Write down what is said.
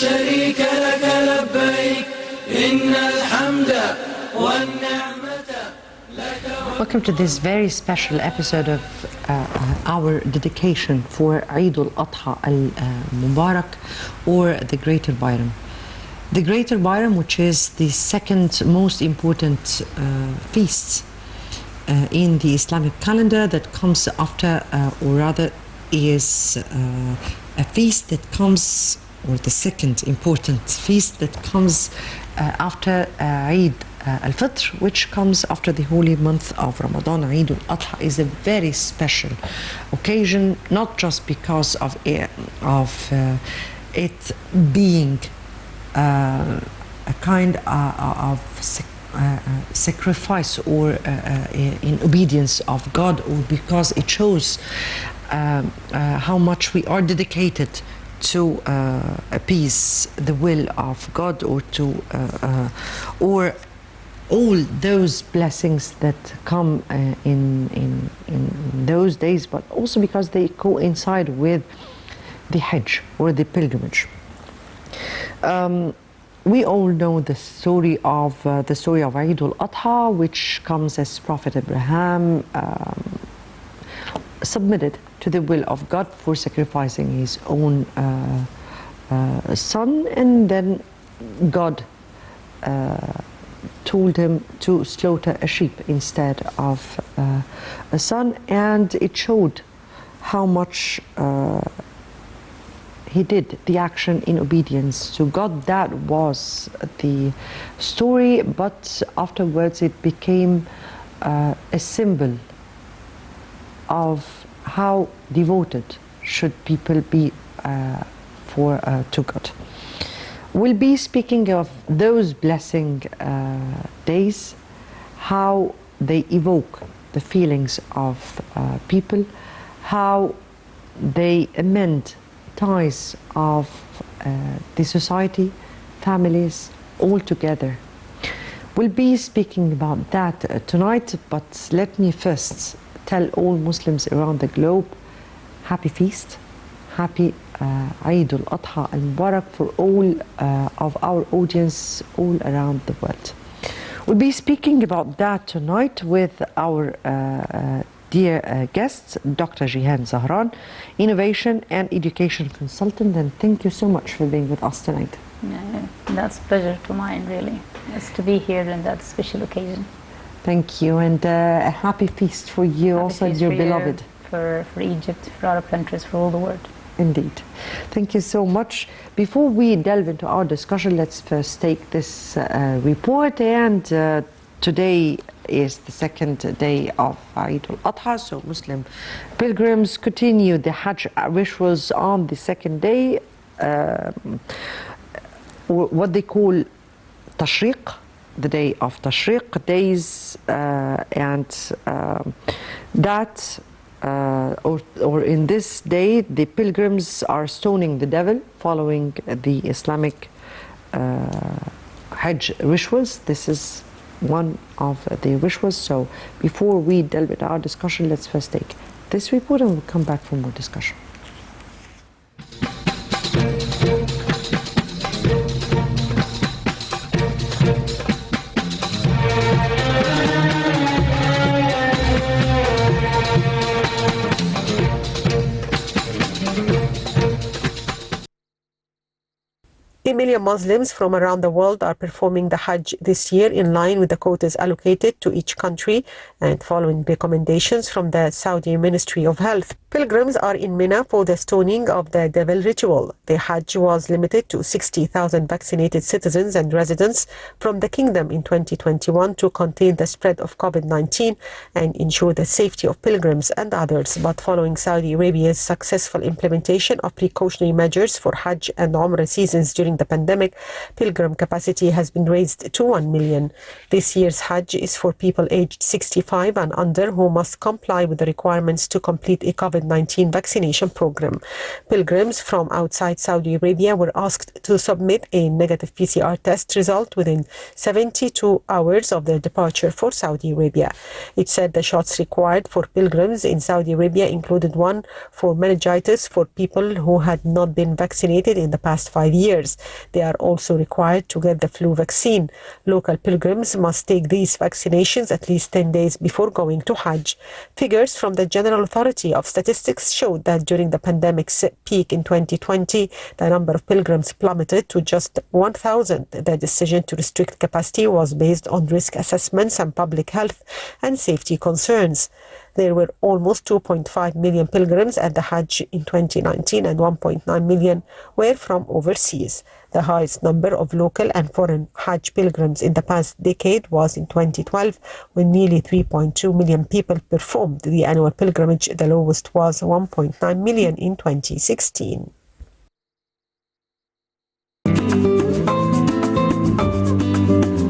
شريك لك لبيك إن الحمد والنعمة لك. Welcome to this very special episode of our dedication for Eid al-Adha al-Mubarak, or the Greater Bayram. The Greater Bayram, which is the second most important feast in the Islamic calendar, that comes after, or rather is a feast that comes, or the second important feast that comes after Eid al-Fitr, which comes after the holy month of Ramadan. Eid al-Adha is a very special occasion, not just because of it being a kind of sacrifice or in obedience of God, or because it shows how much we are dedicated to appease the will of God, or to or all those blessings that come in those days, but also because they coincide with the Hajj, or the pilgrimage. We all know the story of Eid al-Adha, which comes as Prophet Abraham submitted to the will of God for sacrificing his own son, and then God told him to slaughter a sheep instead of a son, and it showed how much he did the action in obedience to God. That was the story, but afterwards it became a symbol of how devoted should people be to God. We'll be speaking of those blessing days, how they evoke the feelings of people, how they amend ties of the society, families, all together. We'll be speaking about that tonight, but let me first tell all Muslims around the globe, happy feast, happy Eid al-Adha al-Mubarak for all of our audience all around the world. We'll be speaking about that tonight with our dear guests, Dr. Jihan Zahran, Innovation and Education Consultant, and thank you so much for being with us tonight. That's a pleasure to mine, really. It's to be here in that special occasion. Thank you, and a happy feast for you, happy also, your beloved. For Egypt, for Arab countries, for all the world. Indeed. Thank you so much. Before we delve into our discussion, let's first take this report. And today is the second day of Eid al-Adha, so Muslim pilgrims continue the Hajj rituals on the second day, or what they call Tashriq, the day of Tashriq days, or in this day, the pilgrims are stoning the devil, following the Islamic Hajj rituals. This is one of the rituals. So before we delve into our discussion, let's first take this report and we'll come back for more discussion. Million Muslims from around the world are performing the Hajj this year in line with the quotas allocated to each country and following recommendations from the Saudi Ministry of Health. Pilgrims are in Mina for the stoning of the devil ritual. The Hajj was limited to 60,000 vaccinated citizens and residents from the kingdom in 2021 to contain the spread of COVID-19 and ensure the safety of pilgrims and others. But following Saudi Arabia's successful implementation of precautionary measures for Hajj and Umrah seasons during the pandemic, pilgrim capacity has been raised to 1 million. This year's Hajj is for people aged 65 and under who must comply with the requirements to complete a COVID-19 vaccination program. Pilgrims from outside Saudi Arabia were asked to submit a negative PCR test result within 72 hours of their departure for Saudi Arabia. It said the shots required for pilgrims in Saudi Arabia included one for meningitis for people who had not been vaccinated in the past 5 years. They are also required to get the flu vaccine. Local pilgrims must take these vaccinations at least 10 days before going to Hajj. Figures from the General Authority of Statistics showed that during the pandemic's peak in 2020, the number of pilgrims plummeted to just 1,000. The decision to restrict capacity was based on risk assessments and public health and safety concerns. There were almost 2.5 million pilgrims at the Hajj in 2019 and 1.9 million were from overseas. The highest number of local and foreign Hajj pilgrims in the past decade was in 2012, when nearly 3.2 million people performed the annual pilgrimage. The lowest was 1.9 million in 2016.